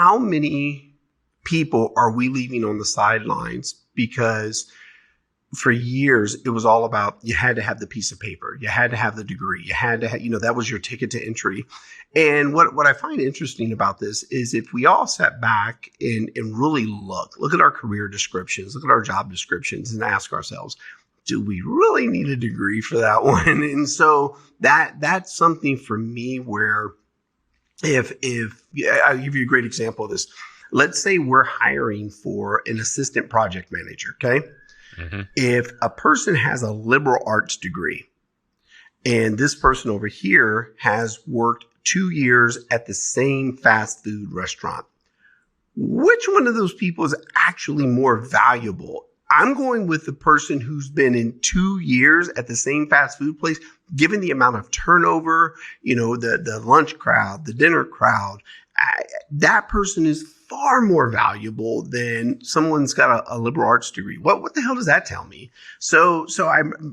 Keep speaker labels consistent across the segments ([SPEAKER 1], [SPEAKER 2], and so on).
[SPEAKER 1] how many people are we leaving on the sidelines because for years, it was all about you had to have the piece of paper. You had to have the degree. You had to have, that was your ticket to entry. And what I find interesting about this is if we all sat back and really look at our career descriptions, look at our job descriptions and ask ourselves, do we really need a degree for that one? And so that's something for me where if I'll give you a great example of this. Let's say we're hiring for an assistant project manager, okay? Mm-hmm. If a person has a liberal arts degree and this person over here has worked 2 years at the same fast food restaurant, which one of those people is actually more valuable? I'm going with the person who's been in 2 years at the same fast food place, given the amount of turnover, the lunch crowd, the dinner crowd. That person is far more valuable than someone's got a liberal arts degree. What the hell does that tell me? So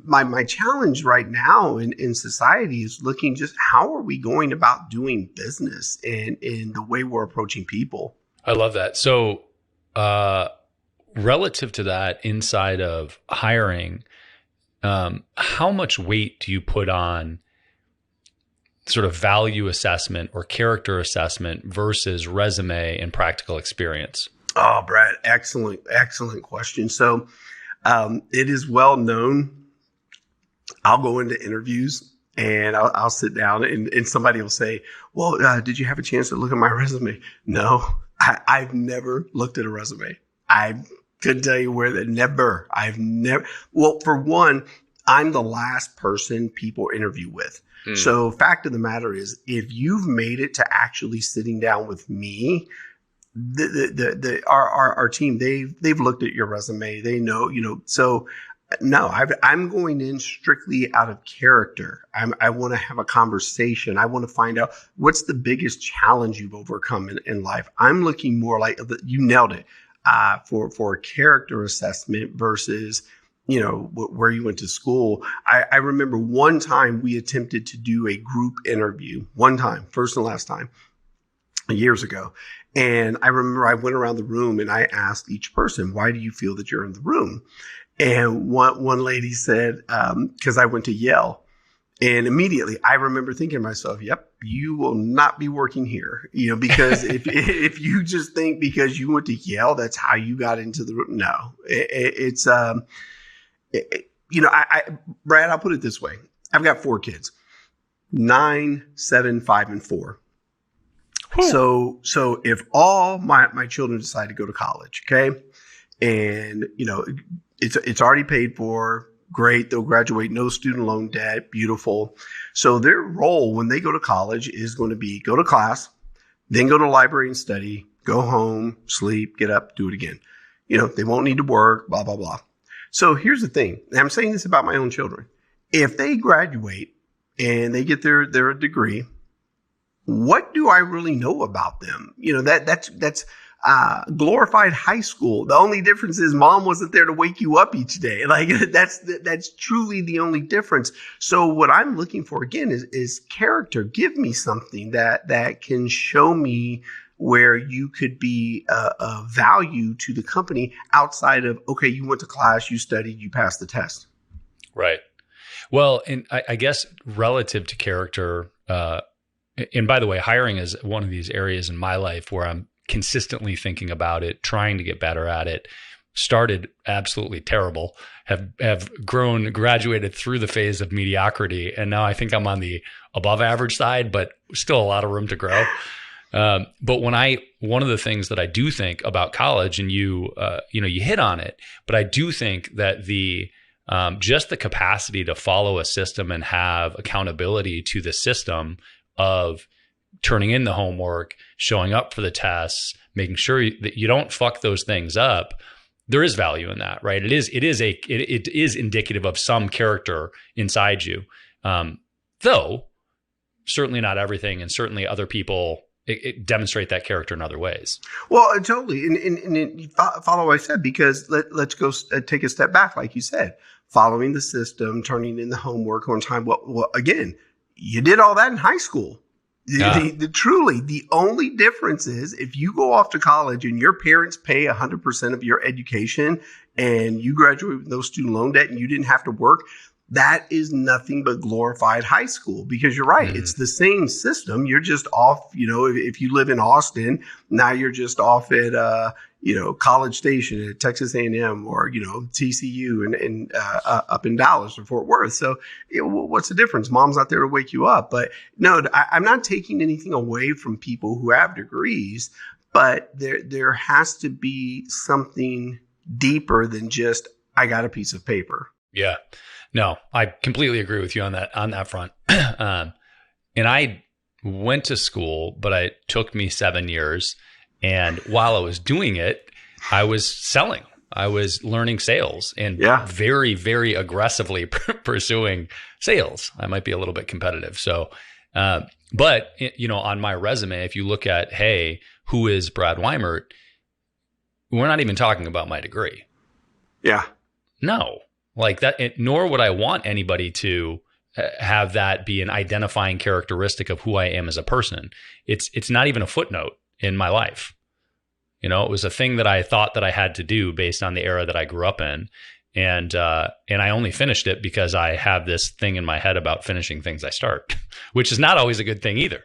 [SPEAKER 1] my challenge right now in society is looking just how are we going about doing business and in the way we're approaching people.
[SPEAKER 2] I love that. So relative to that, inside of hiring, how much weight do you put on sort of value assessment or character assessment versus resume and practical experience?
[SPEAKER 1] Oh, Brad, excellent question. So it is well known. I'll go into interviews and I'll sit down and somebody will say, well, did you have a chance to look at my resume? No, I've never looked at a resume. I couldn't tell you where I've never. Well, for one, I'm the last person people interview with. So fact of the matter is, if you've made it to actually sitting down with me, our team, they've looked at your resume. They know, so no, I'm going in strictly out of character. I want to have a conversation. I want to find out what's the biggest challenge you've overcome in life. I'm looking more like you nailed it for a character assessment versus where you went to school. I remember one time we attempted to do a group interview, one time, first and last time, years ago. And I remember I went around the room and I asked each person, why do you feel that you're in the room? And one lady said, because I went to Yale. And immediately I remember thinking to myself, yep, you will not be working here, because if you just think because you went to Yale, that's how you got into the room. No, it's, Brad, I'll put it this way. I've got 4 kids, 9, 7, 5, and 4. Whew. So if all my children decide to go to college, okay, and it's already paid for, great, they'll graduate, no student loan debt, beautiful. So their role when they go to college is going to be go to class, then go to the library and study, go home, sleep, get up, do it again. They won't need to work, blah, blah, blah. So here's the thing. And I'm saying this about my own children. If they graduate and they get their degree, what do I really know about them? That's glorified high school. The only difference is mom wasn't there to wake you up each day. Like that's truly the only difference. So what I'm looking for again is character. Give me something that can show me where you could be a value to the company outside of, okay, you went to class, you studied, you passed the test.
[SPEAKER 2] Right. Well, and I guess relative to character, and by the way, hiring is one of these areas in my life where I'm consistently thinking about it, trying to get better at it. Started absolutely terrible, have graduated through the phase of mediocrity. And now I think I'm on the above average side, but still a lot of room to grow. But one of the things that I do think about college, and you hit on it, but I do think that just the capacity to follow a system and have accountability to the system of turning in the homework, showing up for the tests, making sure that you don't fuck those things up. There is value in that, right? It is indicative of some character inside you. Though certainly not everything, and certainly other people it demonstrate that character in other ways.
[SPEAKER 1] Well, totally. And follow what I said, because let's go take a step back. Like you said, following the system, turning in the homework on time. Well, again, you did all that in high school. Truly, the only difference is if you go off to college and your parents pay 100% of your education and you graduate with no student loan debt and you didn't have to work, that is nothing but glorified high school, because you're right. It's the same system. You're just off, if you live in Austin, now you're just off at, College Station at Texas A&M or, TCU and up in Dallas or Fort Worth. So what's the difference? Mom's not there to wake you up. But no, I'm not taking anything away from people who have degrees, but there has to be something deeper than just, I got a piece of paper.
[SPEAKER 2] Yeah. No, I completely agree with you on that front. And I went to school, but it took me 7 years. And while I was doing it, I was selling. I was learning sales and very, very aggressively pursuing sales. I might be a little bit competitive. So, but on my resume, if you look at, hey, who is Brad Weimert? We're not even talking about my degree.
[SPEAKER 1] Yeah.
[SPEAKER 2] No. Like that, nor would I want anybody to have that be an identifying characteristic of who I am as a person. It's not even a footnote in my life. It was a thing that I thought that I had to do based on the era that I grew up in. And I only finished it because I have this thing in my head about finishing things I start, which is not always a good thing either.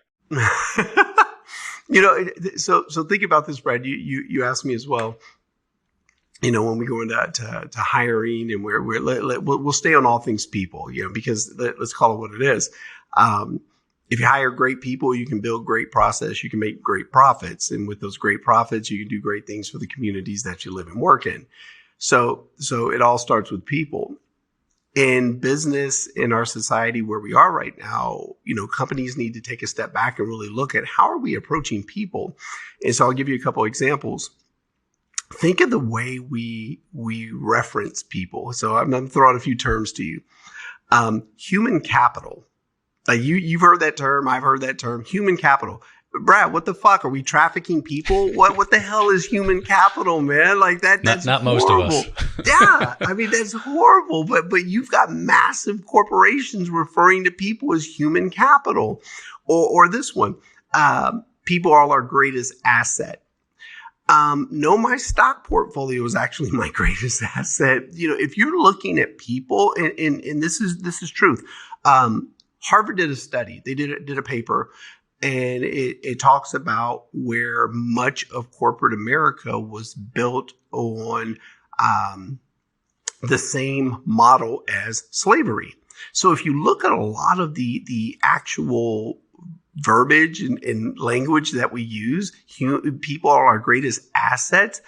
[SPEAKER 1] So think about this, Brad. You asked me as well. When we go into to hiring, and we'll stay on all things people, because let's call it what it is. If you hire great people, you can build great process, you can make great profits. And with those great profits, you can do great things for the communities that you live and work in. So it all starts with people. In business, in our society where we are right now, companies need to take a step back and really look at how are we approaching people. And so I'll give you a couple of examples. Think of the way we reference people. So I'm going to throw out a few terms to you. Human capital. Like you've heard that term. I've heard that term. Human capital. Brad, what the fuck? Are we trafficking people? What the hell is human capital, man? Like that's
[SPEAKER 2] not most
[SPEAKER 1] horrible.
[SPEAKER 2] of us.
[SPEAKER 1] Yeah. I mean, that's horrible. But you've got massive corporations referring to people as human capital. Or this one, people are our greatest asset. No, my stock portfolio is actually my greatest asset. If you're looking at people, and this is truth. Harvard did a study. They did a paper, and it talks about where much of corporate America was built on the same model as slavery. So if you look at a lot of the actual verbiage and language that we use, people are our greatest assets.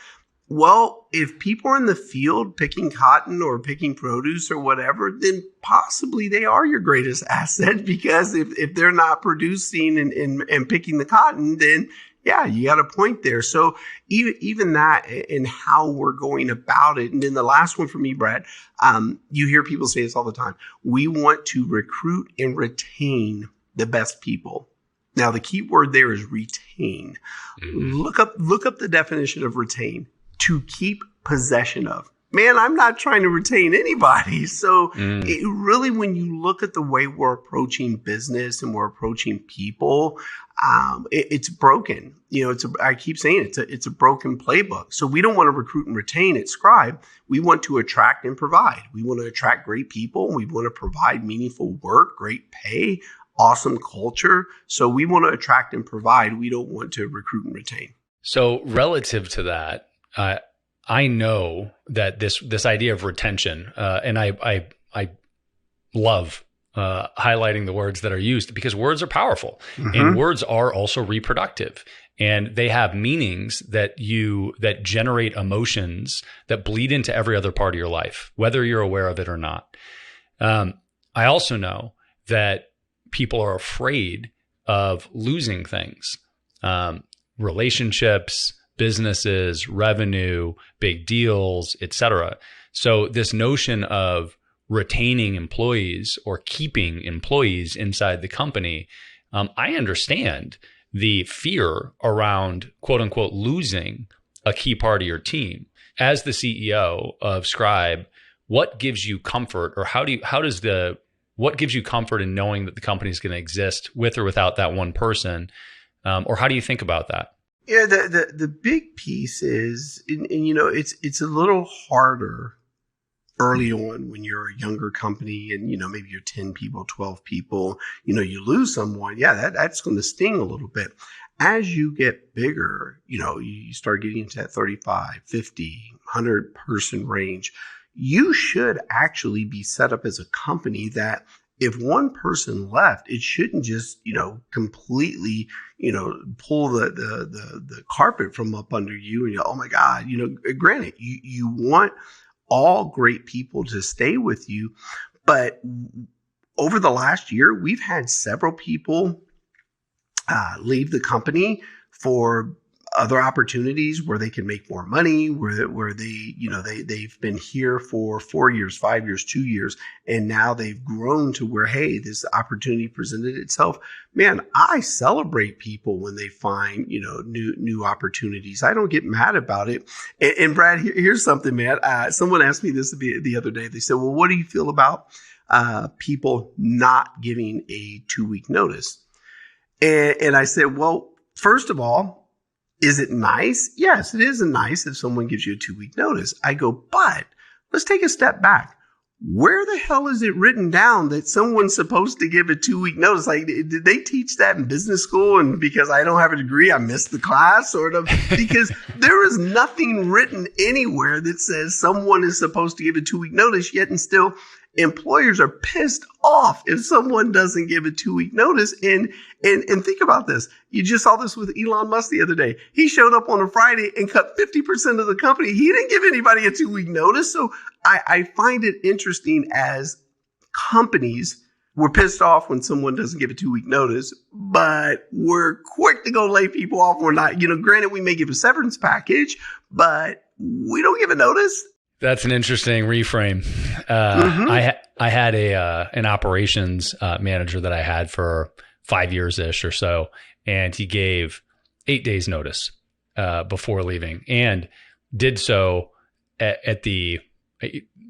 [SPEAKER 1] Well, if people are in the field picking cotton or picking produce or whatever, then possibly they are your greatest asset, because if they're not producing and picking the cotton, then yeah, you got a point there. So even that and how we're going about it. And then the last one for me, Brad, you hear people say this all the time. We want to recruit and retain the best people. Now, the key word there is retain. Mm-hmm. Look up the definition of retain. To keep possession of. Man, I'm not trying to retain anybody. So it really, when you look at the way we're approaching business and we're approaching people, it's broken. I keep saying it's a broken playbook. So we don't want to recruit and retain at Scribe. We want to attract and provide. We want to attract great people. We want to provide meaningful work, great pay, awesome culture. So we want to attract and provide. We don't want to recruit and retain.
[SPEAKER 2] So relative to that, I know that this idea of retention, and I love highlighting the words that are used, because words are powerful, and words are also reproductive, and they have meanings that generate emotions that bleed into every other part of your life, whether you're aware of it or not. I also know that people are afraid of losing things, relationships, businesses, revenue, big deals, etc. So this notion of retaining employees or keeping employees inside the company, I understand the fear around quote unquote losing a key part of your team. As the CEO of Scribe, what gives you comfort, or how does the what gives you comfort in knowing that the company is going to exist with or without that one person? Or how do you think about that?
[SPEAKER 1] Yeah, the big piece is, and it's a little harder early on when you're a younger company and, maybe you're 10 people, 12 people, you lose someone. Yeah, that's going to sting a little bit. As you get bigger, you start getting into that 35, 50, 100 person range. You should actually be set up as a company that if one person left, it shouldn't just, completely, pull the carpet from up under you and oh my God, granted, you want all great people to stay with you. But over the last year, we've had several people leave the company for other opportunities where they can make more money, where they've been here for 4 years, 5 years, 2 years, and now they've grown to where, hey, this opportunity presented itself. Man, I celebrate people when they find, new opportunities. I don't get mad about it. And Brad, here's something, man. Someone asked me this the other day. They said, well, what do you feel about people not giving a 2-week notice? And I said, well, first of all, is it nice? Yes, it is nice if someone gives you a 2-week notice. I go, but let's take a step back. Where the hell is it written down that someone's supposed to give a 2-week notice? Like, did they teach that in business school? And because I don't have a degree, I missed the class, sort of? Because there is nothing written anywhere that says someone is supposed to give a 2-week notice, yet and still employers are pissed off if someone doesn't give a 2-week notice. And think about this. You just saw this with Elon Musk the other day. He showed up on a Friday and cut 50% of the company. He didn't give anybody a 2-week notice. So I find it interesting as companies, we're pissed off when someone doesn't give a 2-week notice, but we're quick to go lay people off. We're not, granted, we may give a severance package, but we don't give a notice.
[SPEAKER 2] That's an interesting reframe. I had an operations manager that I had for 5 years-ish or so, and he gave 8 days notice before leaving, and did so at the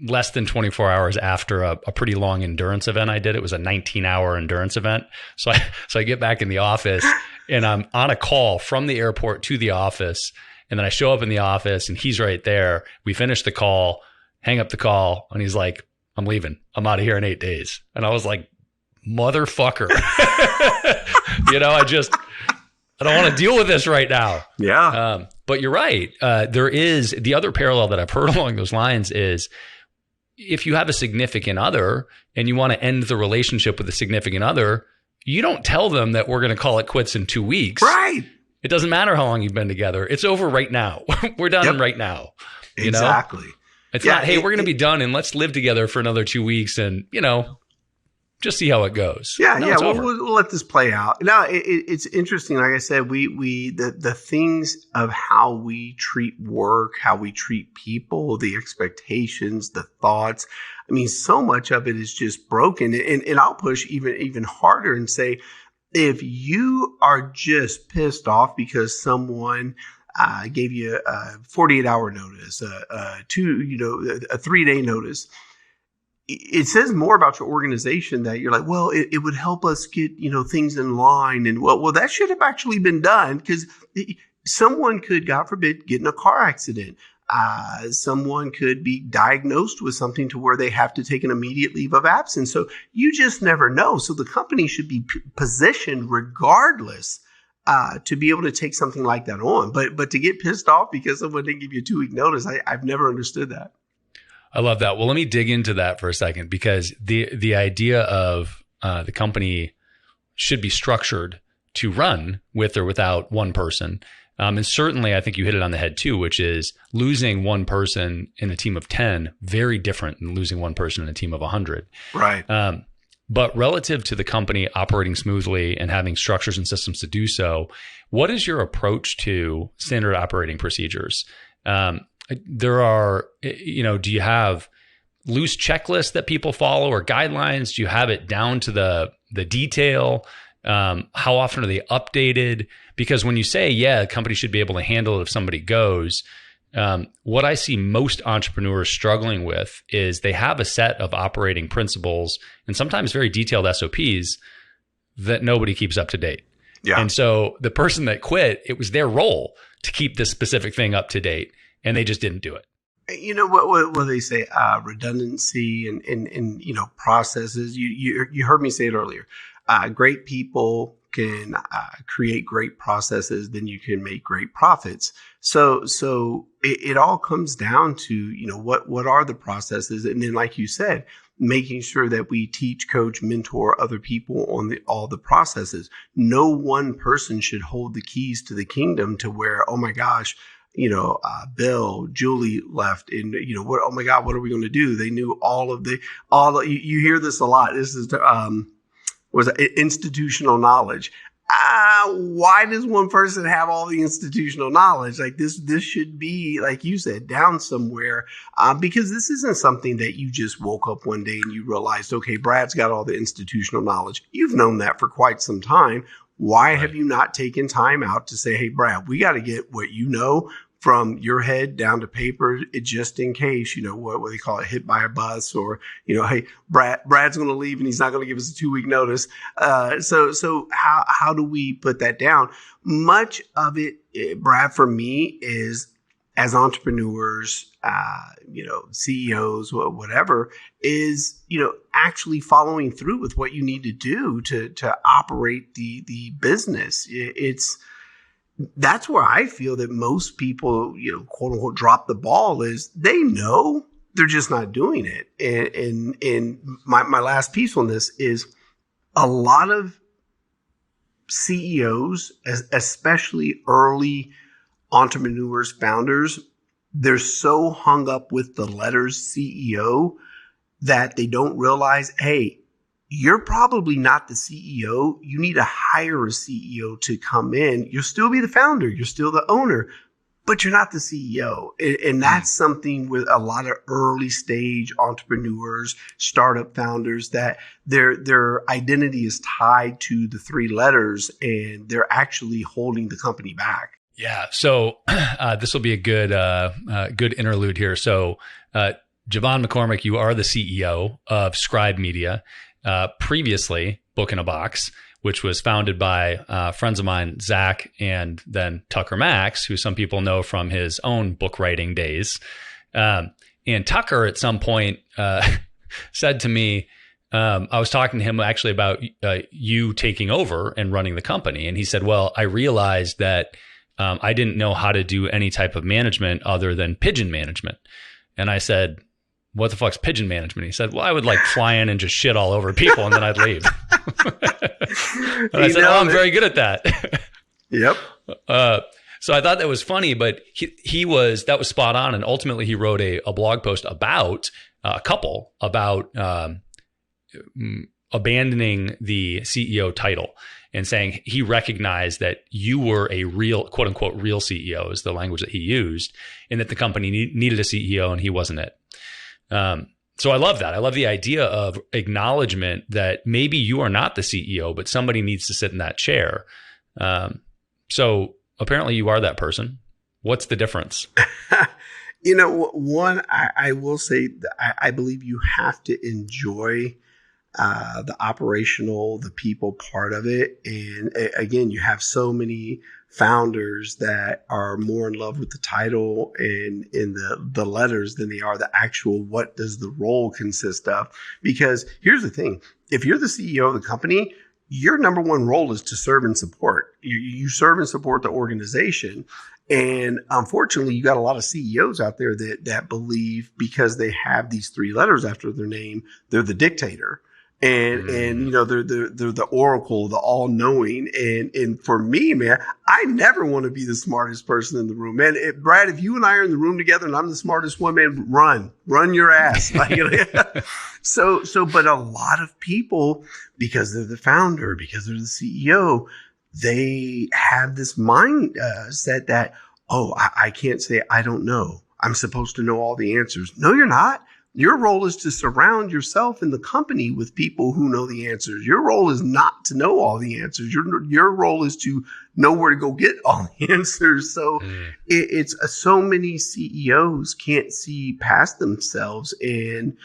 [SPEAKER 2] less than 24 hours after a pretty long endurance event I did. It was a 19-hour endurance event. So I get back in the office, and I'm on a call from the airport to the office. And then I show up in the office and he's right there. We finish the call, hang up the call, and he's like, I'm leaving. I'm out of here in 8 days. And I was like, motherfucker. I don't want to deal with this right now.
[SPEAKER 1] Yeah.
[SPEAKER 2] But you're right. There is the other parallel that I've heard along those lines is if you have a significant other and you want to end the relationship with a significant other, you don't tell them that we're going to call it quits in 2 weeks.
[SPEAKER 1] Right.
[SPEAKER 2] It doesn't matter how long you've been together. It's over right now. We're done right now.
[SPEAKER 1] Exactly.
[SPEAKER 2] It's not, hey, we're going to be done and let's live together for another 2 weeks and, just see how it goes.
[SPEAKER 1] Yeah. We'll let this play out. Now, it's interesting. Like I said, the things of how we treat work, how we treat people, the expectations, the thoughts. I mean, so much of it is just broken. And I'll push even harder and say, if you are just pissed off because someone gave you a 48-hour notice, a 3-day notice, it says more about your organization that you're like, well, it would help us get, things in line. And well, that should have actually been done because someone could, God forbid, get in a car accident. Someone could be diagnosed with something to where they have to take an immediate leave of absence. So you just never know. So the company should be positioned regardless to be able to take something like that on. But to get pissed off because someone didn't give you a 2-week notice, I've never understood that.
[SPEAKER 2] I love that. Well, let me dig into that for a second because the idea of the company should be structured to run with or without one person. And certainly, I think you hit it on the head too, which is losing one person in a team of 10, very different than losing one person in a team of 100.
[SPEAKER 1] Right.
[SPEAKER 2] But relative to the company operating smoothly and having structures and systems to do so, what is your approach to standard operating procedures? There are, do you have loose checklists that people follow or guidelines? Do you have it down to the detail? How often are they updated? Because when you say, a company should be able to handle it if somebody goes, What I see most entrepreneurs struggling with is they have a set of operating principles and sometimes very detailed SOPs that nobody keeps up to date.
[SPEAKER 1] Yeah.
[SPEAKER 2] And so the person that quit, it was their role to keep this specific thing up to date, and they just didn't do it.
[SPEAKER 1] You know what they say, redundancy and processes. You heard me say it earlier. Great people can create great processes, then you can make great profits. So it all comes down to, what are the processes? And then, like you said, making sure that we teach, coach, mentor other people on all the processes. No one person should hold the keys to the kingdom to where, oh my gosh, Bill, Julie left, and what? Oh my God, what are we going to do? They knew you hear this a lot. This is institutional knowledge. Why does one person have all the institutional knowledge? Like this should be, like you said, down somewhere, because this isn't something that you just woke up one day and you realized, okay, Brad's got all the institutional knowledge. You've known that for quite some time. Why have you not taken time out to say, hey, Brad, we got to get what you know from your head down to paper, just in case, what they call it, hit by a bus, or, hey, Brad's going to leave and he's not going to give us a 2-week notice. So how do we put that down? Much of it, Brad, for me is, as entrepreneurs, CEOs, whatever, is, actually following through with what you need to do to operate the business. That's where I feel that most people, quote unquote, drop the ball, is they know, they're just not doing it. And my last piece on this is a lot of CEOs, especially early entrepreneurs, founders, they're so hung up with the letters CEO that they don't realize, hey, you're probably not the CEO. You need to hire a CEO to come in. You'll still be the founder. You're still the owner, but you're not the CEO. And that's something with a lot of early stage entrepreneurs, startup founders, that their identity is tied to the 3 letters, and they're actually holding the company back.
[SPEAKER 2] Yeah. So this will be a good interlude here. So JeVon McCormick, you are the CEO of Scribe Media. Previously, Book in a Box, which was founded by friends of mine, Zach and then Tucker Max, who some people know from his own book writing days. And Tucker at some point said to me, I was talking to him actually about you taking over and running the company. And he said, well, I realized that I didn't know how to do any type of management other than pigeon management. And I said, what the fuck's pigeon management? He said, well, I would fly in and just shit all over people and then I'd leave. And I said, I'm very good at that.
[SPEAKER 1] Yep.
[SPEAKER 2] So I thought that was funny, but that was spot on. And ultimately he wrote a blog post about about abandoning the CEO title and saying he recognized that you were a real, quote unquote, real CEO is the language that he used, and that the company needed a CEO and he wasn't it. So I love that. I love the idea of acknowledgement that maybe you are not the CEO, but somebody needs to sit in that chair. So apparently you are that person. What's the difference?
[SPEAKER 1] One, I will say that I believe you have to enjoy the operational, the people part of it. And again, you have so many founders that are more in love with the title and in the letters than they are the actual, what does the role consist of? Because here's the thing, if you're the CEO of the company, your number one role is to serve and support. You serve and support the organization. And unfortunately, you got a lot of CEOs out there that believe because they have these 3 letters after their name, they're the dictator. And they're the oracle, the all knowing. And for me, man, I never want to be the smartest person in the room, man. Brad, if you and I are in the room together and I'm the smartest one, man, run your ass. But a lot of people, because they're the founder, because they're the CEO, they have this mindset that, I can't say I don't know. I'm supposed to know all the answers. No, you're not. Your role is to surround yourself in the company with people who know the answers. Your role is not to know all the answers. Your role is to know where to go get all the answers. So it's so many CEOs can't see past themselves, and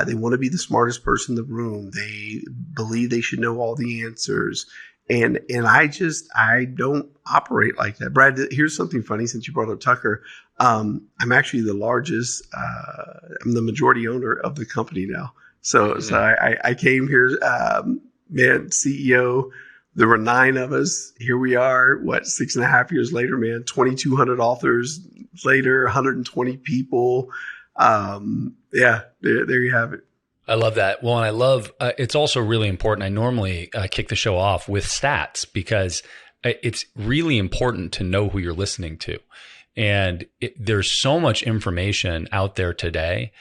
[SPEAKER 1] they want to be the smartest person in the room. They believe they should know all the answers. And I don't operate like that. Brad, here's something funny since you brought up Tucker. I'm actually the largest, I'm the majority owner of the company now. So I came here, CEO, there were 9 of us. Here we are, 6.5 years later, man, 2,200 authors later, 120 people. There you have it.
[SPEAKER 2] I love that. Well, and I love, it's also really important. I normally kick the show off with stats because it's really important to know who you're listening to. And there's so much information out there today,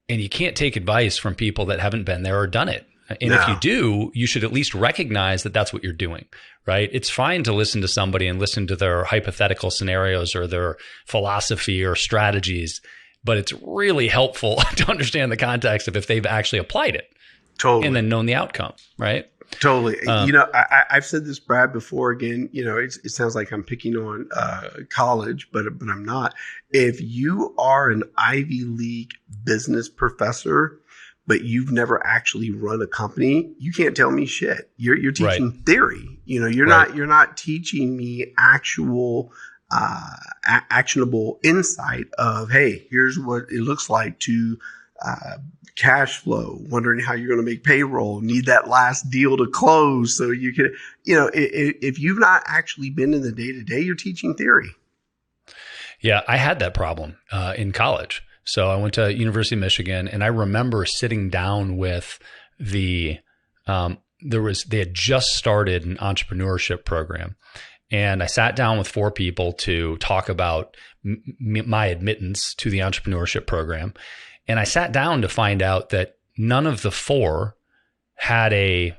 [SPEAKER 2] and you can't take advice from people that haven't been there or done it. And if you do, you should at least recognize that that's what you're doing, right? It's fine to listen to somebody and listen to their hypothetical scenarios or their philosophy or strategies, but it's really helpful to understand the context of if they've actually applied it.
[SPEAKER 1] Totally.
[SPEAKER 2] And then known the outcome, right?
[SPEAKER 1] Totally. I've said this, Brad, before. Again, it sounds like I'm picking on college, but I'm not. If you are an Ivy League business professor, but you've never actually run a company, you can't tell me shit. You're teaching theory. You're not teaching me actual actionable insight of, hey, here's what it looks like to cash flow, wondering how you're going to make payroll, need that last deal to close so you can, if you've not actually been in the day-to-day, you're teaching theory.
[SPEAKER 2] Yeah, I had that problem in college. So I went to University of Michigan, and I remember sitting down with they had just started an entrepreneurship program. And I sat down with 4 people to talk about my admittance to the entrepreneurship program. And I sat down to find out that none of the 4 had a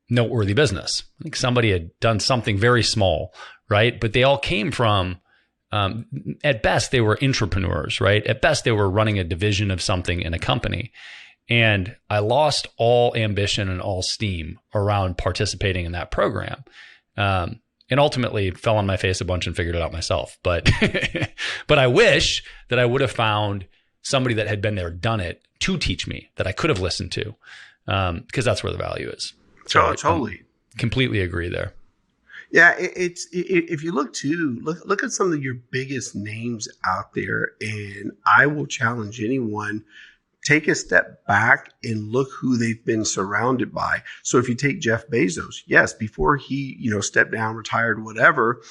[SPEAKER 2] noteworthy business. I think somebody had done something very small, right? But they all came from, at best, they were intrapreneurs, right? At best, they were running a division of something in a company. And I lost all ambition and all steam around participating in that program. And ultimately fell on my face a bunch and figured it out myself. But but I wish that I would have found somebody that had been there, done it, to teach me, that I could have listened to, because that's where the value is. So
[SPEAKER 1] totally.
[SPEAKER 2] Completely agree there.
[SPEAKER 1] Yeah, if you look at some of your biggest names out there, and I will challenge anyone, take a step back and look who they've been surrounded by. So if you take Jeff Bezos, yes, before he, stepped down, retired, whatever,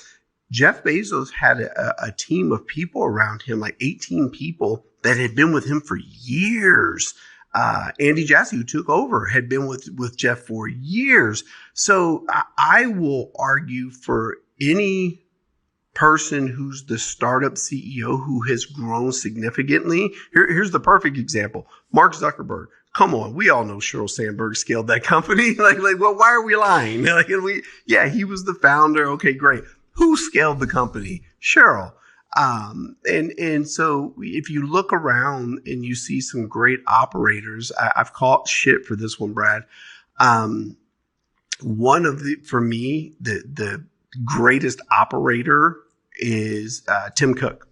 [SPEAKER 1] Jeff Bezos had a team of people around him, like 18 people that had been with him for years. Andy Jassy, who took over, had been with Jeff for years. So I will argue for any person who's the startup CEO who has grown significantly. Here's the perfect example. Mark Zuckerberg. Come on. We all know Sheryl Sandberg scaled that company. Well, why are we lying? He was the founder. Okay, great. Who scaled the company? Sheryl. And so if you look around and you see some great operators, I've caught shit for this one, Brad. For me, the greatest operator is Tim Cook.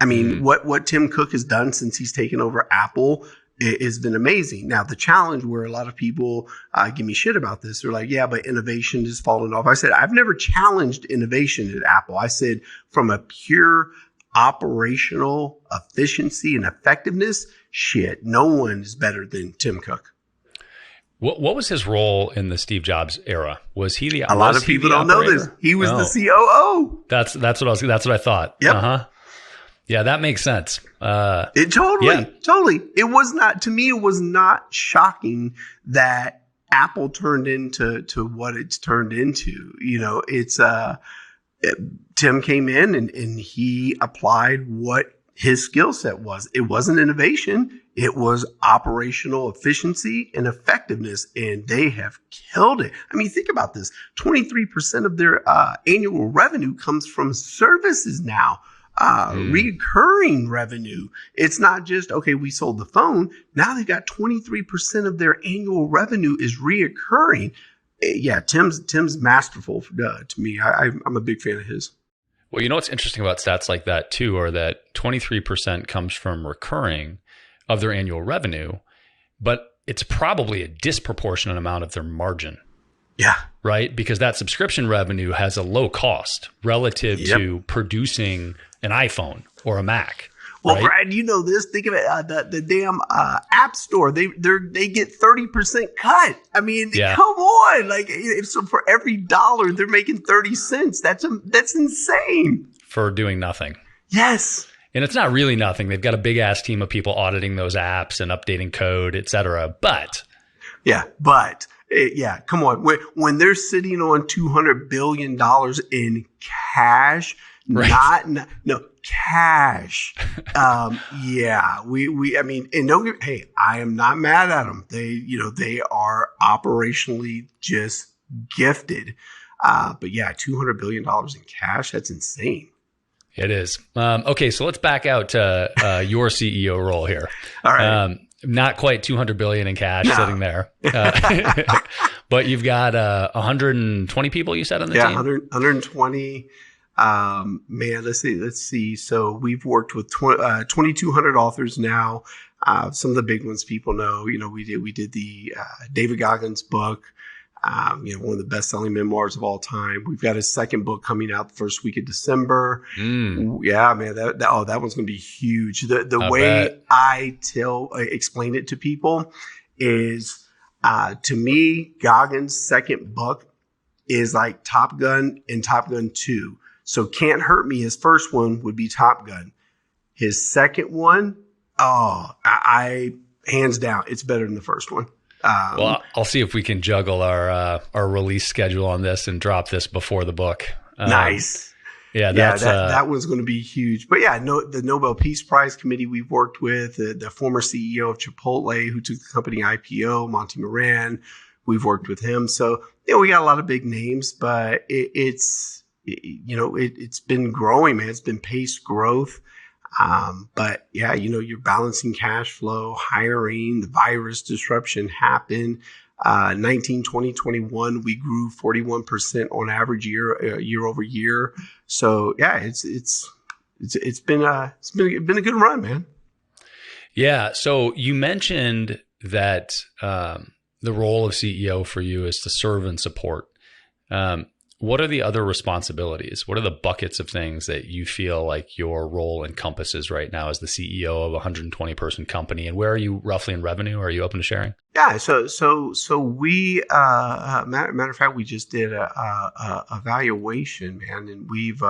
[SPEAKER 1] I mean, what Tim Cook has done since he's taken over Apple has been amazing. Now, the challenge where a lot of people give me shit about this, they're like, yeah, but innovation has fallen off. I said, I've never challenged innovation at Apple. I said, from a pure operational efficiency and effectiveness, shit, no one is better than Tim Cook.
[SPEAKER 2] What was his role in the Steve Jobs era? Was he the
[SPEAKER 1] A lot of people don't know this. He was the COO.
[SPEAKER 2] That's what I thought.
[SPEAKER 1] Yep.
[SPEAKER 2] Yeah, that makes sense.
[SPEAKER 1] Totally. It was not, to me, it was not shocking that Apple turned into what it's turned into. Tim came in and he applied what his skill set was. It wasn't innovation. It was operational efficiency and effectiveness, and they have killed it. I mean, think about this. 23% of their annual revenue comes from services now. Recurring revenue. It's not just, okay, we sold the phone. Now they've got 23% of their annual revenue is reoccurring. Yeah, Tim's masterful to me. I'm a big fan of his.
[SPEAKER 2] Well, you know what's interesting about stats like that too, are that 23% comes from recurring of their annual revenue, but it's probably a disproportionate amount of their margin.
[SPEAKER 1] Yeah.
[SPEAKER 2] Right? Because that subscription revenue has a low cost relative to producing an iPhone or a Mac.
[SPEAKER 1] Well,
[SPEAKER 2] right?
[SPEAKER 1] Brad, you know this. Think of it. The damn App Store. They get 30% cut. I mean, come on. Like, so for every dollar, they're making 30 cents. That's insane.
[SPEAKER 2] For doing nothing.
[SPEAKER 1] Yes.
[SPEAKER 2] And it's not really nothing. They've got a big ass team of people auditing those apps and updating code, et cetera. But come on. When they're sitting on $200 billion in cash, right. Cash. I mean, and hey, I am not mad at them. They are operationally just gifted. But yeah, $200 billion in cash, that's insane. It is. Okay, so let's back out to your CEO role here.
[SPEAKER 1] All right.
[SPEAKER 2] Not quite 200 billion in cash sitting there, but you've got 120 people. You said on the team. 120.
[SPEAKER 1] Man, let's see. So we've worked with 2,200 authors now. Some of the big ones people know. We did the David Goggins book. One of the best-selling memoirs of all time. We've got his second book coming out the first week of December. Yeah, man, that one's going to be huge. The way I explain it to people is, to me, Goggins' second book is like Top Gun and Top Gun 2. So Can't Hurt Me, his first one would be Top Gun. His second one, I hands down, it's better than the first one.
[SPEAKER 2] Well, I'll see if we can juggle our release schedule on this and drop this before the book.
[SPEAKER 1] Nice.
[SPEAKER 2] Yeah,
[SPEAKER 1] that one's going to be huge. But yeah, the Nobel Peace Prize Committee we've worked with, the former CEO of Chipotle who took the company IPO, Monty Moran, we've worked with him. So we got a lot of big names, but it's been growing, man. It's been paced growth. But yeah, you're balancing cash flow, hiring, the virus disruption happened. 19, 20, 21, we grew 41% on average year over year. So yeah, it's been a good run, man.
[SPEAKER 2] Yeah. So you mentioned that, the role of CEO for you is to serve and support. What are the other responsibilities? What are the buckets of things that you feel like your role encompasses right now as the CEO of a 120 person company? And where are you roughly in revenue? Are you open to sharing?
[SPEAKER 1] Yeah. So we, matter of fact, we just did a evaluation, man. And we've,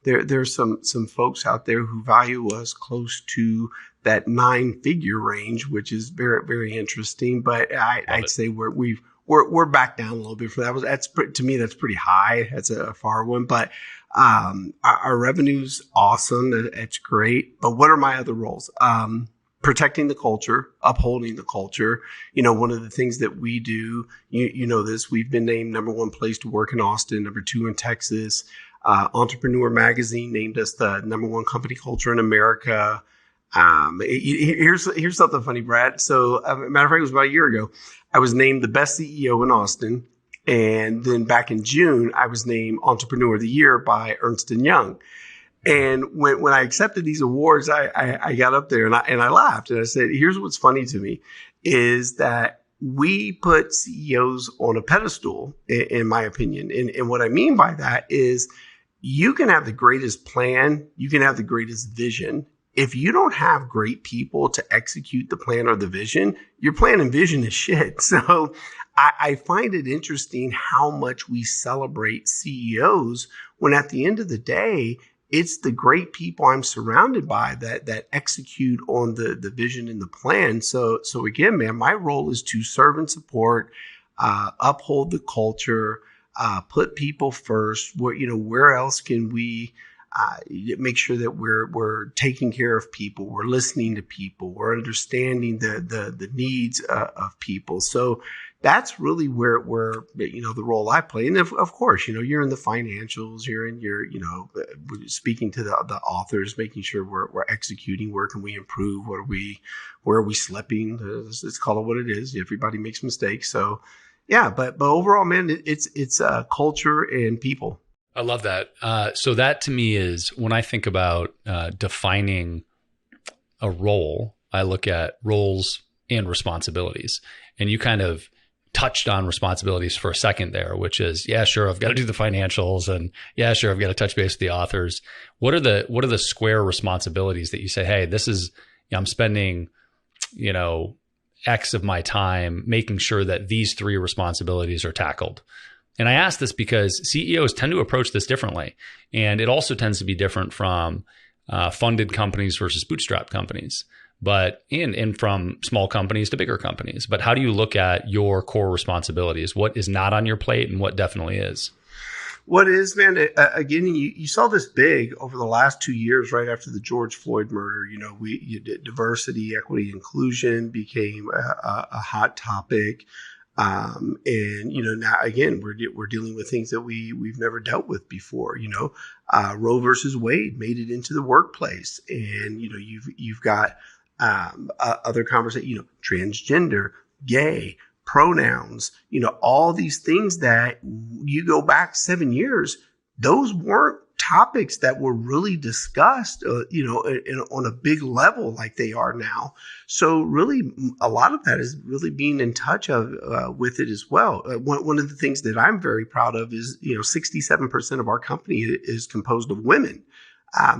[SPEAKER 1] there's some folks out there who value us close to that 9-figure range, which is very, very interesting. But I'd say we're back down a little bit for that. To me, that's pretty high. That's a far one, but our revenue's awesome. It's great. But what are my other roles? Protecting the culture, upholding the culture. One of the things that we do, you know this, we've been named #1 place to work in Austin, #2 in Texas. Entrepreneur Magazine named us the #1 company culture in America. Here's something funny, Brad. So, matter of fact, it was about a year ago. I was named the best CEO in Austin. And then back in June, I was named Entrepreneur of the Year by Ernst & Young. And when I accepted these awards, I got up there and I laughed. And I said, here's what's funny to me is that we put CEOs on a pedestal, in my opinion. And what I mean by that is you can have the greatest plan. You can have the greatest vision. If you don't have great people to execute the plan or the vision, your plan and vision is shit. So I find it interesting how much we celebrate CEOs when at the end of the day, it's the great people I'm surrounded by that execute on the vision and the plan. So again, man, my role is to serve and support, uphold the culture, put people first. Where else can we make sure that we're taking care of people, we're listening to people, we're understanding the needs of people. So that's really where the role I play. And of course, you're in the financials, you're in your, speaking to the authors, making sure we're executing, where can we improve, where are we slipping? Let's call it what it is. Everybody makes mistakes. So Yeah, but overall, man, it's culture and people.
[SPEAKER 2] I love that. So that to me is when I think about defining a role, I look at roles and responsibilities. And you kind of touched on responsibilities for a second there, which is, yeah, sure, I've got to do the financials, and yeah, sure, I've got to touch base with the authors. What are the square responsibilities that you say, hey, this is, I'm spending, X of my time making sure that these three responsibilities are tackled? And I ask this because CEOs tend to approach this differently. And it also tends to be different from funded companies versus bootstrap companies, but in from small companies to bigger companies. But how do you look at your core responsibilities? What is not on your plate and what definitely is?
[SPEAKER 1] What is, man, again, you saw this big over the last 2 years, right after the George Floyd murder. Diversity, equity, inclusion became a hot topic. Now again, we're dealing with things that we've never dealt with before. Roe versus Wade made it into the workplace, and you've got other conversations. Transgender, gay, pronouns. All these things that you go back 7 years, those weren't topics that were really discussed, on a big level like they are now. So really, a lot of that is really being in touch with it as well. One of the things that I'm very proud of is, 67% of our company is composed of women.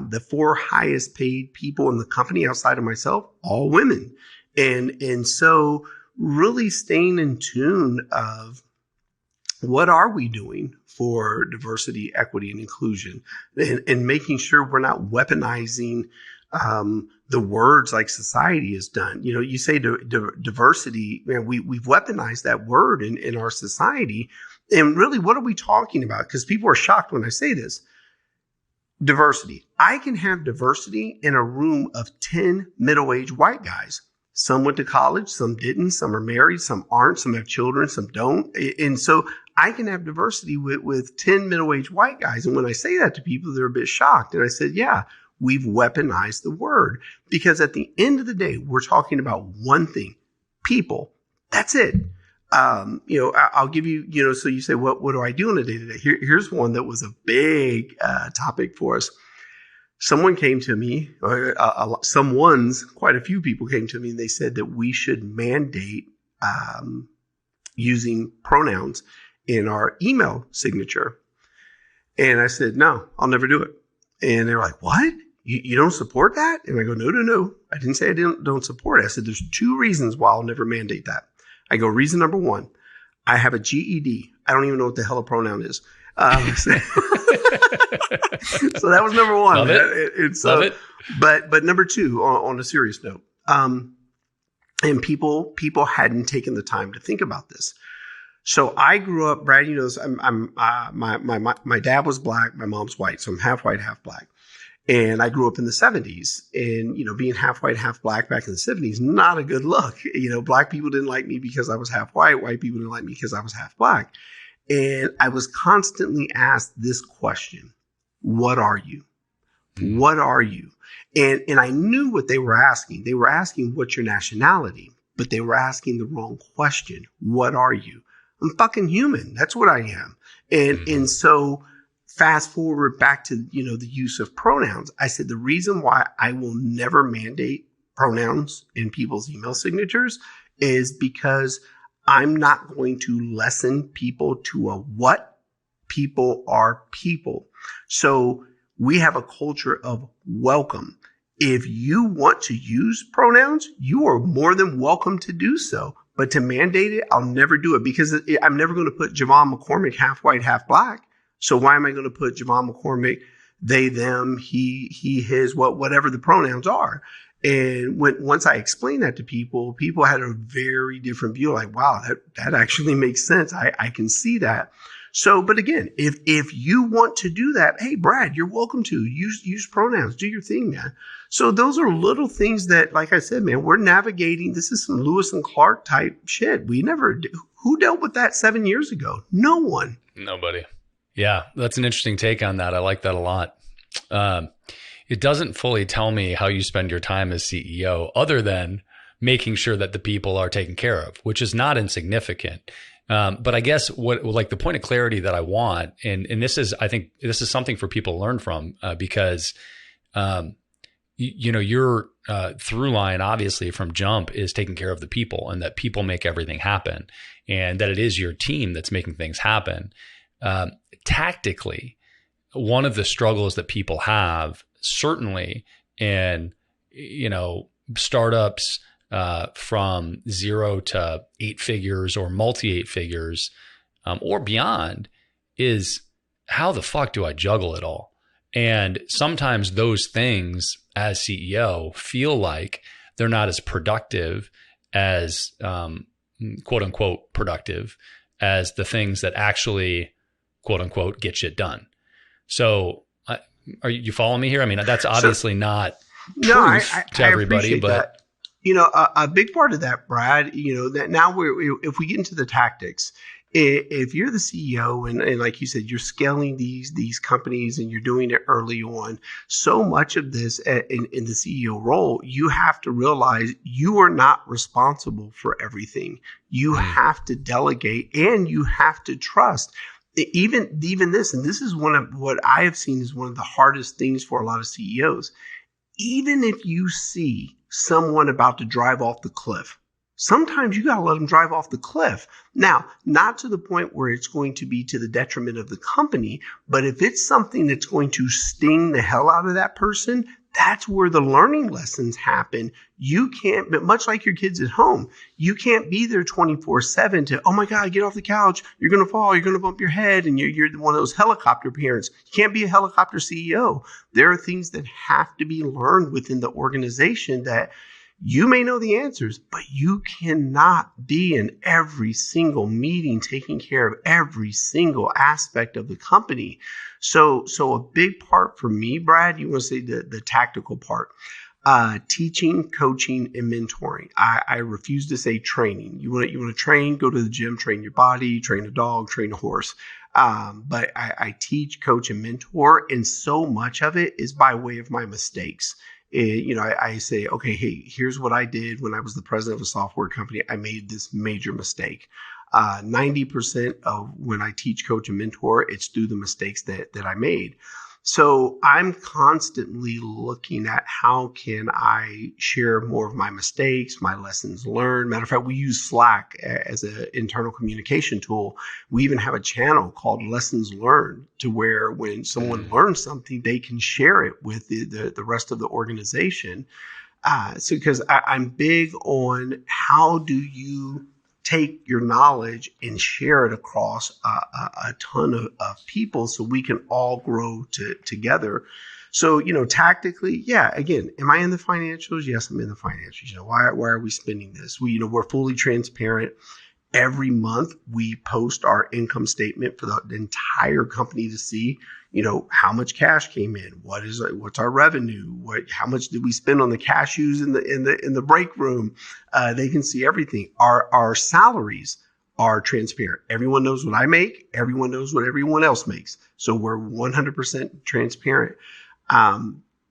[SPEAKER 1] The 4 highest paid people in the company outside of myself, all women. And so really staying in tune of what are we doing for diversity, equity, and inclusion, and making sure we're not weaponizing the words like society has done. You say diversity, man, we've weaponized that word in our society. And really, what are we talking about? Because people are shocked when I say this. Diversity. I can have diversity in a room of 10 middle-aged white guys. Some went to college, some didn't, some are married, some aren't, some have children, some don't. And so I can have diversity with 10 middle-aged white guys. And when I say that to people, they're a bit shocked. And I said, yeah, we've weaponized the word, because at the end of the day, we're talking about one thing: people. That's it. I'll give you, so you say, what do I do in a day-to-day? Here's one that was a big topic for us. Someone came to me, or quite a few people came to me, and they said that we should mandate using pronouns in our email signature. And I said, no, I'll never do it. And they were like, what? You don't support that? And I go, no. I didn't say I don't support it. I said, there's 2 reasons why I'll never mandate that. I go, reason number 1, I have a GED. I don't even know what the hell a pronoun is. So that was number 1.
[SPEAKER 2] Love it. Love it.
[SPEAKER 1] But number 2, on a serious note, and people hadn't taken the time to think about this. So I grew up, Brad, my dad was black, my mom's white, so I'm half white, half black. And I grew up in the 70s, and, being half white, half black back in the 70s, not a good look. Black people didn't like me because I was half white. White people didn't like me because I was half black. And I was constantly asked this question: what are you? What are you? And I knew what they were asking. They were asking, what's your nationality? But they were asking the wrong question. What are you? I'm fucking human. That's what I am. And so fast forward back to, the use of pronouns. I said, the reason why I will never mandate pronouns in people's email signatures is because I'm not going to lessen people to a what. People are people. So we have a culture of welcome. If you want to use pronouns, you are more than welcome to do so. But to mandate it, I'll never do it, because I'm never going to put JeVon McCormick half white, half black. So why am I going to put JeVon McCormick, they, them, he, his, whatever the pronouns are? And once I explained that to people had a very different view. Like, wow, that actually makes sense. I can see that. So, but again, if you want to do that, hey, Brad, you're welcome to use pronouns, do your thing, man. So those are little things that, like I said, man, we're navigating. This is some Lewis and Clark type shit. Who dealt with that 7 years ago? No one.
[SPEAKER 2] Nobody. Yeah, that's an interesting take on that. I like that a lot. It doesn't fully tell me how you spend your time as CEO, other than making sure that the people are taken care of, which is not insignificant. But I guess what, like the point of clarity that I want, and this is, I think this is something for people to learn from, because, your through line, obviously from jump, is taking care of the people, and that people make everything happen, and that it is your team that's making things happen. Tactically, one of the struggles that people have, certainly in, startups, from 0 to 8 figures or multi 8 figures, or beyond, is how the fuck do I juggle it all? And sometimes those things as CEO feel like they're not as productive as, quote unquote, productive as the things that actually, quote unquote, get shit done. So are you following me here? I mean, that's obviously not proof to everybody, but
[SPEAKER 1] that. A big part of that, Brad, that now if we get into the tactics, if you're the CEO and like you said, you're scaling these companies and you're doing it early on, so much of this in the CEO role, you have to realize you are not responsible for everything. You have to delegate and you have to trust. Even this, and this is one of what I have seen is one of the hardest things for a lot of CEOs. Even if you see someone about to drive off the cliff, sometimes you got to let them drive off the cliff. Now, not to the point where it's going to be to the detriment of the company, but if it's something that's going to sting the hell out of that person, that's where the learning lessons happen. You can't, but much like your kids at home, you can't be there 24/7 to, oh my God, get off the couch. You're going to fall. You're going to bump your head. And you're one of those helicopter parents. You can't be a helicopter CEO. There are things that have to be learned within the organization that you may know the answers, but you cannot be in every single meeting taking care of every single aspect of the company. So a big part for me, Brad, you want to say the tactical part, teaching, coaching, and mentoring. I refuse to say training. You want to train, go to the gym, train your body, train a dog, train a horse. But I teach, coach, and mentor, and so much of it is by way of my mistakes. I say, okay, hey, here's what I did when I was the president of a software company. I made this major mistake. 90% of when I teach, coach, and mentor, it's through the mistakes that I made. So I'm constantly looking at how can I share more of my mistakes, my lessons learned. Matter of fact, we use Slack as an internal communication tool. We even have a channel called Lessons Learned, to where when someone learns something, they can share it with the rest of the organization. So because I'm big on how do you take your knowledge and share it across a ton of people so we can all grow together. So, tactically, yeah, again, am I in the financials? Yes, I'm in the financials. Why are we spending this? We're fully transparent. Every month we post our income statement for the entire company to see, how much cash came in, what's our revenue, how much did we spend on the cashews in the break room. They can see everything. Our salaries are transparent. Everyone knows what I make. Everyone knows what everyone else makes. So we're 100% transparent.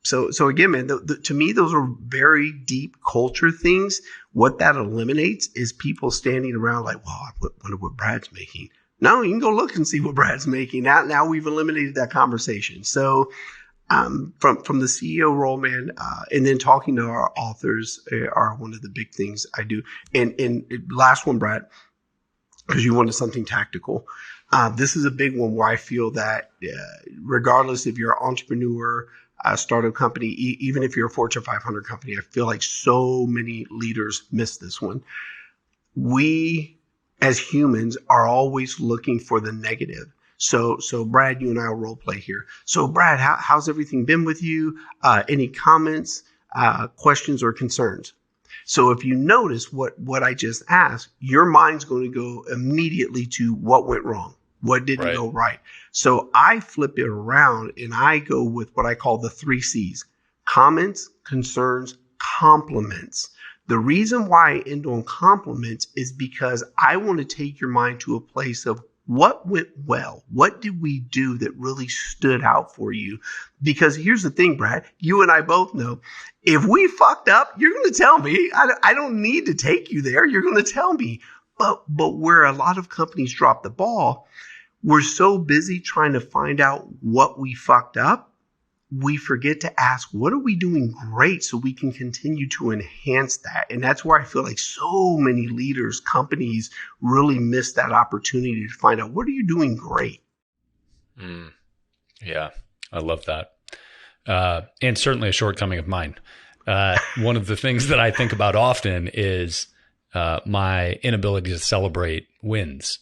[SPEAKER 1] So again, man, to me, those are very deep culture things. What that eliminates is people standing around like, well, I wonder what Brad's making. No, you can go look and see what Brad's making. Now we've eliminated that conversation. So from the CEO role, man, and then talking to our authors are one of the big things I do. And last one, Brad, because you wanted something tactical. This is a big one where I feel that regardless if you're an entrepreneur, a startup company, even if you're a Fortune 500 company, I feel like so many leaders miss this one. We as humans are always looking for the negative. So Brad, you and I will role play here. So Brad, how's everything been with you? Any comments, questions, or concerns? So if you notice what I just asked, your mind's going to go immediately to what went wrong. What didn't go right? So I flip it around and I go with what I call the 3 C's: comments, concerns, compliments. The reason why I end on compliments is because I want to take your mind to a place of what went well. What did we do that really stood out for you? Because here's the thing, Brad, you and I both know, if we fucked up, you're going to tell me. I don't need to take you there. You're going to tell me. But where a lot of companies drop the ball, we're so busy trying to find out what we fucked up, we forget to ask, what are we doing great so we can continue to enhance that? And that's where I feel like so many leaders, companies really miss that opportunity to find out, what are you doing great?
[SPEAKER 2] Yeah, I love that. And certainly a shortcoming of mine. One of the things that I think about often is my inability to celebrate wins.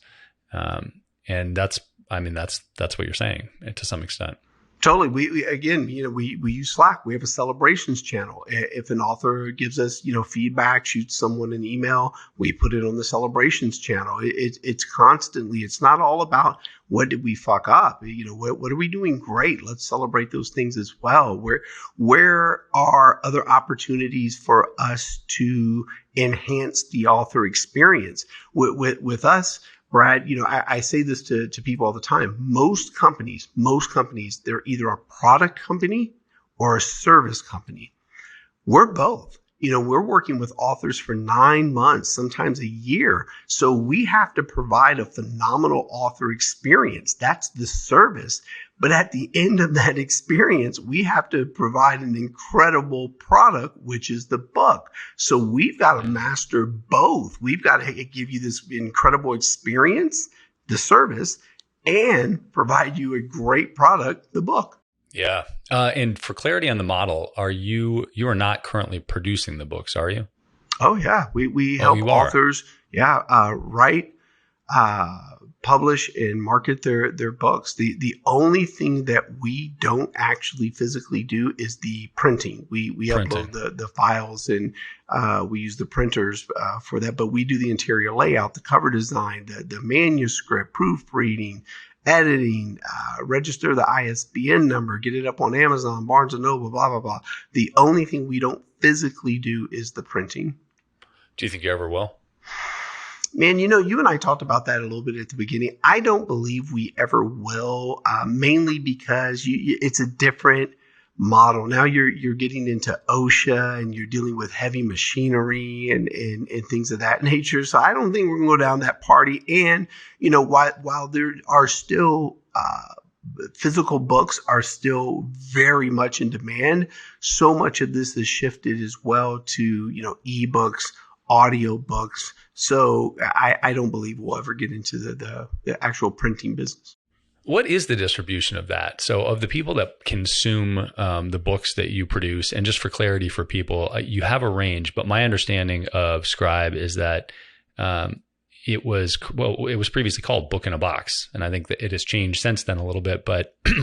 [SPEAKER 2] And that's what you're saying to some extent.
[SPEAKER 1] Totally. We again, we use Slack. We have a celebrations channel. If an author gives us, feedback, shoots someone an email, we put it on the celebrations channel. It's constantly. It's not all about what did we fuck up. What are we doing great? Let's celebrate those things as well. Where are other opportunities for us to enhance the author experience with us? Brad, I say this to people all the time. Most companies, they're either a product company or a service company. We're both. We're working with authors for 9 months, sometimes a year. So we have to provide a phenomenal author experience. That's the service. But at the end of that experience, we have to provide an incredible product, which is the book. So we've got to master both. We've got to give you this incredible experience, the service, and provide you a great product, the book.
[SPEAKER 2] Yeah. And for clarity on the model, you are not currently producing the books, are you?
[SPEAKER 1] Oh, yeah. We help authors, write, publish, and market their books. The only thing that we don't actually physically do is the printing. We upload the files and we use the printers for that, but we do the interior layout, the cover design, the manuscript, proofreading, editing, register the ISBN number, get it up on Amazon, Barnes & Noble, blah, blah, blah. The only thing we don't physically do is the printing.
[SPEAKER 2] Do you think you ever will?
[SPEAKER 1] Man, you and I talked about that a little bit at the beginning. I don't believe we ever will, mainly because it's a different model. Now you're getting into OSHA and you're dealing with heavy machinery and things of that nature. So I don't think we're going to go down that party. And, while there are still physical books are still very much in demand, so much of this has shifted as well to, ebooks, audiobooks. So I don't believe we'll ever get into the actual printing business.
[SPEAKER 2] What is the distribution of that? So of the people that consume the books that you produce, and just for clarity for people, you have a range, but my understanding of Scribe is that it was previously called Book in a Box. And I think that it has changed since then a little bit,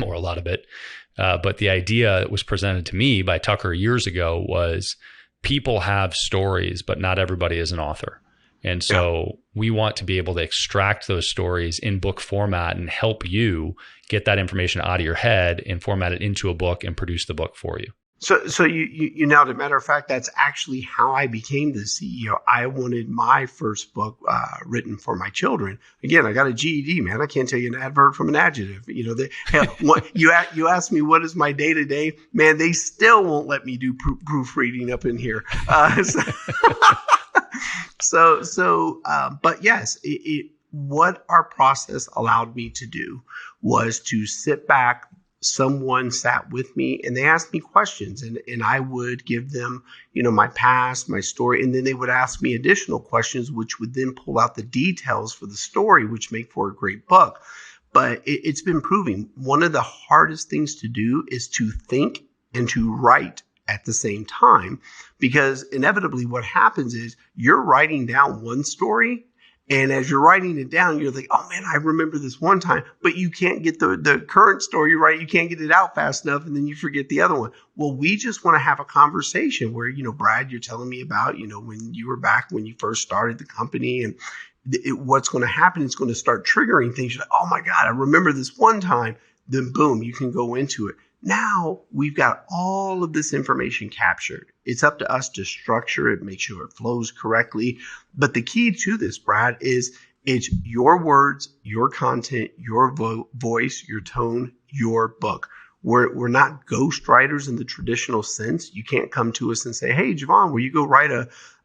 [SPEAKER 2] or a lot of it. But the idea that was presented to me by Tucker years ago was people have stories, but not everybody is an author. And so we want to be able to extract those stories in book format and help you get that information out of your head and format it into a book and produce the book for you.
[SPEAKER 1] So you now, as a matter of fact, that's actually how I became the CEO. I wanted my first book written for my children. Again, I got a GED, man. I can't tell you an adverb from an adjective. You ask me what is my day to day, man. They still won't let me do proofreading up in here. But yes, what our process allowed me to do was to sit back. Someone sat with me and they asked me questions and I would give them, my past, my story, and then they would ask me additional questions, which would then pull out the details for the story, which make for a great book. But it's been proving one of the hardest things to do is to think and to write at the same time, because inevitably what happens is you're writing down one story. And as you're writing it down, you're like, oh man, I remember this one time, but you can't get the current story right. You can't get it out fast enough. And then you forget the other one. Well, we just want to have a conversation where, Brad, you're telling me about, when you were back, when you first started the company, and what's going to happen is going to start triggering things. You're like, oh my God, I remember this one time. Then boom, you can go into it. Now we've got all of this information captured. It's up to us to structure it, make sure it flows correctly. But the key to this, Brad, is it's your words, your content, your voice, your tone, your book. we're not ghostwriters in the traditional sense. You can't come to us and say, hey, JeVon, will you go write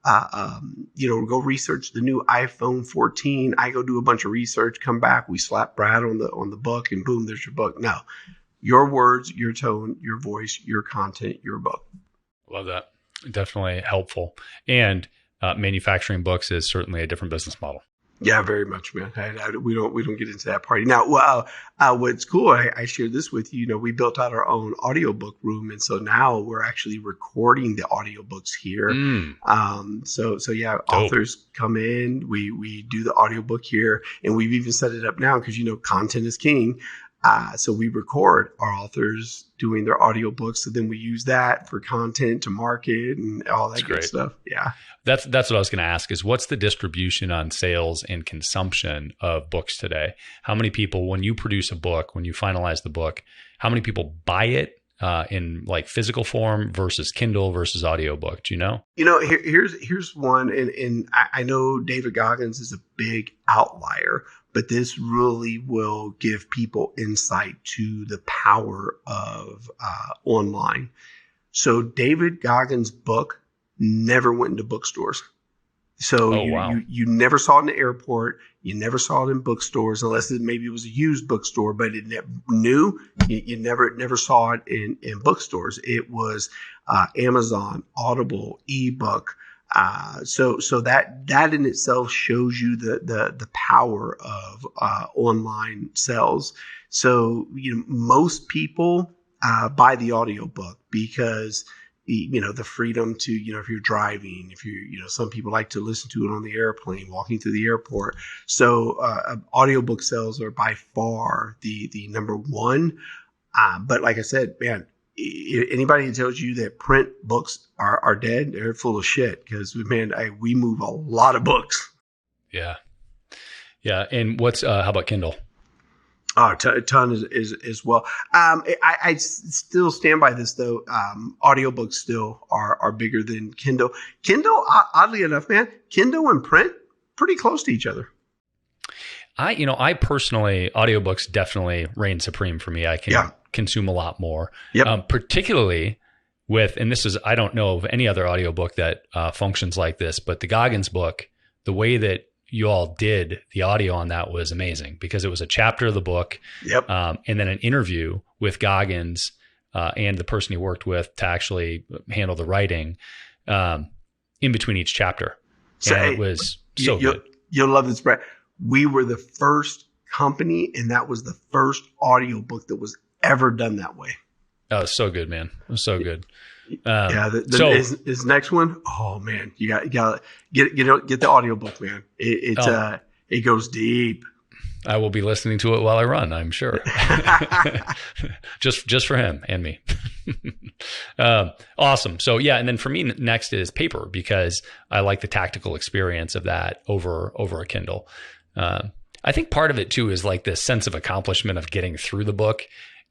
[SPEAKER 1] go research the new iPhone 14. I go do a bunch of research, come back, we slap Brad on the book, and boom, there's your book. No, your words, your tone, your voice, your content, your book.
[SPEAKER 2] Love that. Definitely helpful. And manufacturing books is certainly a different business model.
[SPEAKER 1] Yeah, very much, man. We don't get into that party now. What's cool, I shared this with you. We built out our own audiobook room, and so now we're actually recording the audiobooks here. So yeah, dope. Authors come in, we do the audiobook here, and we've even set it up now because content is king. So we record our authors doing their audiobooks. So then we use that for content to market and all that good stuff. Yeah.
[SPEAKER 2] That's what I was going to ask is what's the distribution on sales and consumption of books today? How many people, when you produce a book, when you finalize the book, how many people buy it in like physical form versus Kindle versus audiobook? Do you know?
[SPEAKER 1] Here's one. And I know David Goggins is a big outlier, but this really will give people insight to the power of online. So David Goggins' book never went into bookstores. So you never saw it in the airport. You never saw it in bookstores unless maybe it was a used bookstore, but it new. You never saw it in bookstores. It was Amazon, Audible, ebook. So that in itself shows you the power of online sales. So most people buy the audiobook because the freedom to if you're driving, if you some people like to listen to it on the airplane, walking through the airport. So audiobook sales are by far the number one. But like I said, man, anybody who tells you that print books are dead, they're full of shit because, man, we move a lot of books.
[SPEAKER 2] Yeah. Yeah. And how about Kindle?
[SPEAKER 1] Oh, a ton is as well. I still stand by this though. Audiobooks still are bigger than Kindle. Kindle, oddly enough, man, Kindle and print pretty close to each other.
[SPEAKER 2] I personally, audiobooks definitely reign supreme for me. I can consume a lot more, particularly with, and this is, I don't know of any other audiobook that functions like this, but the Goggins book, the way that you all did the audio on that was amazing because it was a chapter of the book and then an interview with Goggins and the person he worked with to actually handle the writing in between each chapter. So it was so good.
[SPEAKER 1] You'll love this, Brett. We were the first company, and that was the first audiobook that was ever done that way.
[SPEAKER 2] Oh, so good, man. It was so good.
[SPEAKER 1] His next one, oh man, you got get the audiobook, man. It goes deep.
[SPEAKER 2] I will be listening to it while I run, I'm sure. just for him and me. Awesome. So yeah, and then for me next is paper because I like the tactical experience of that over a Kindle. I think part of it too is like this sense of accomplishment of getting through the book.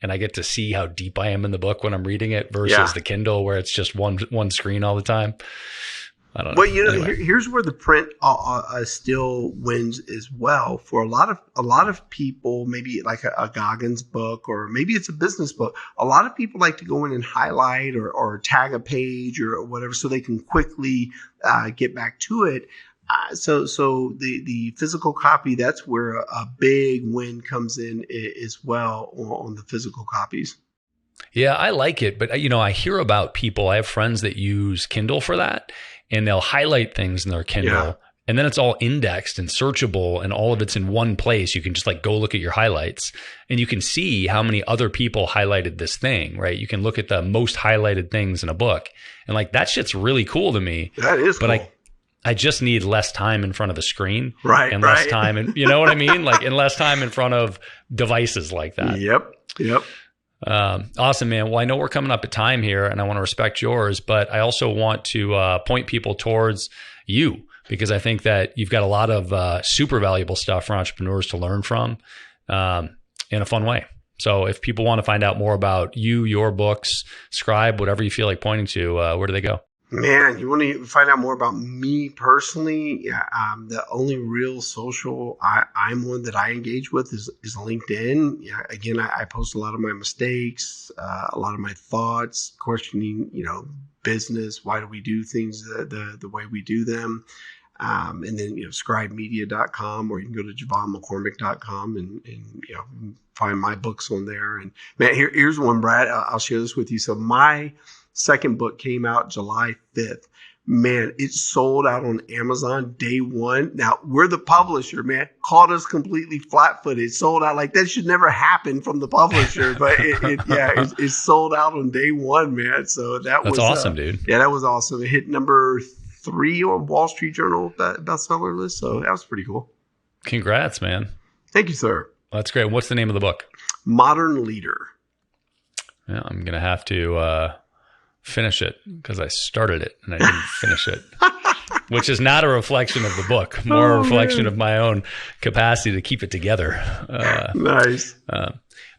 [SPEAKER 2] And I get to see how deep I am in the book when I'm reading it versus the Kindle where it's just one screen all the time. I don't know. Well,
[SPEAKER 1] anyway. Here's where the print still wins as well. For a lot of people, maybe like a Goggins book or maybe it's a business book. A lot of people like to go in and highlight or tag a page or whatever so they can quickly get back to it. So the physical copy, that's where a big win comes in as well on the physical copies.
[SPEAKER 2] Yeah, I like it. But, I hear about people, I have friends that use Kindle for that, and they'll highlight things in their Kindle, and then it's all indexed and searchable, and all of it's in one place. You can just go look at your highlights, and you can see how many other people highlighted this thing, right? You can look at the most highlighted things in a book, and that shit's really cool to me.
[SPEAKER 1] That is cool.
[SPEAKER 2] But I just need less time in front of a screen.
[SPEAKER 1] Right.
[SPEAKER 2] And less time, and you know what I mean? And less time in front of devices like that.
[SPEAKER 1] Yep.
[SPEAKER 2] Awesome, man. Well, I know we're coming up at time here and I want to respect yours, but I also want to point people towards you because I think that you've got a lot of super valuable stuff for entrepreneurs to learn from in a fun way. So if people want to find out more about you, your books, Scribe, whatever you feel like pointing to, where do they go?
[SPEAKER 1] Man, you want to find out more about me personally? Yeah, the only real social I'm one that I engage with is LinkedIn. Yeah, again, I post a lot of my mistakes, a lot of my thoughts, questioning, business. Why do we do things the way we do them? And then, scribemedia.com, or you can go to JeVonMcCormick.com and find my books on there. And man, here's one, Brad. I'll share this with you. So my second book came out July 5th. Man, it sold out on Amazon day one. Now, we're the publisher, man. Caught us completely flat-footed. It sold out. Like, that should never happen from the publisher. But it sold out on day one, man. So that's
[SPEAKER 2] awesome, dude.
[SPEAKER 1] Yeah, that was awesome. It hit number 3 on Wall Street Journal bestseller list. So that was pretty cool.
[SPEAKER 2] Congrats, man.
[SPEAKER 1] Thank you, sir.
[SPEAKER 2] That's great. What's the name of the book?
[SPEAKER 1] Modern Leader.
[SPEAKER 2] Yeah, I'm going to have to finish it because I started it and I didn't finish it, which is not a reflection of the book, more a reflection of my own capacity to keep it together.
[SPEAKER 1] Nice.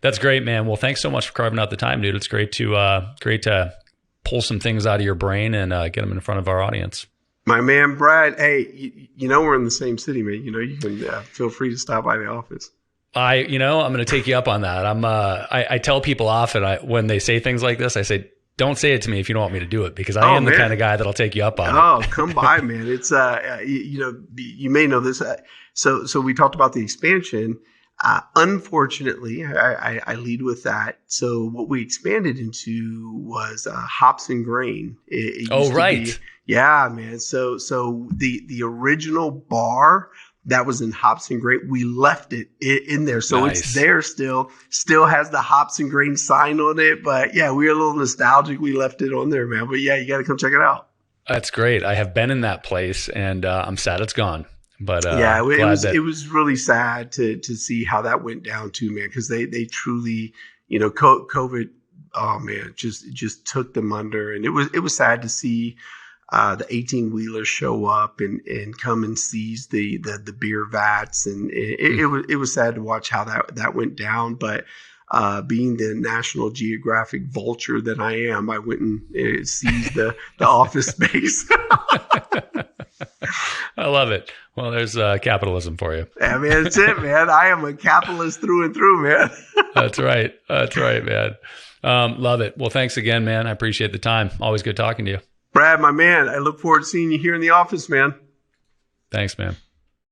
[SPEAKER 2] That's great, man. Well, thanks so much for carving out the time, dude. It's great to pull some things out of your brain and get them in front of our audience.
[SPEAKER 1] My man, Brad. Hey, we're in the same city, man. You can feel free to stop by the office.
[SPEAKER 2] I'm going to take you up on that. I tell people often when they say things like this, I say, don't say it to me if you don't want me to do it, because I am the kind of guy that'll take you up on it.
[SPEAKER 1] Oh, come by, man. It's, you may know this. So we talked about the expansion. Unfortunately, I lead with that. So what we expanded into was hops and grain. It right. Yeah, man. So the original bar that was in hops and grain, we left it in there. So nice. It's there still has the hops and grain sign on it. But yeah, we were a little nostalgic. We left it on there, man. But yeah, you got to come check it out.
[SPEAKER 2] That's great. I have been in that place and I'm sad it's gone. But
[SPEAKER 1] yeah, it was really sad to see how that went down too, man, because they truly, COVID, oh man, just took them under. And it was sad to see the 18-wheelers show up and come and seize the beer vats, and it was sad to watch how that went down. But being the National Geographic vulture that I am, I went and seized the office space.
[SPEAKER 2] I love it. Well, there's capitalism for you.
[SPEAKER 1] Yeah, man, that's it, man. I am a capitalist through and through, man.
[SPEAKER 2] That's right, man. Love it. Well, thanks again, man. I appreciate the time. Always good talking to you.
[SPEAKER 1] Brad, my man, I look forward to seeing you here in the office, man.
[SPEAKER 2] Thanks, man.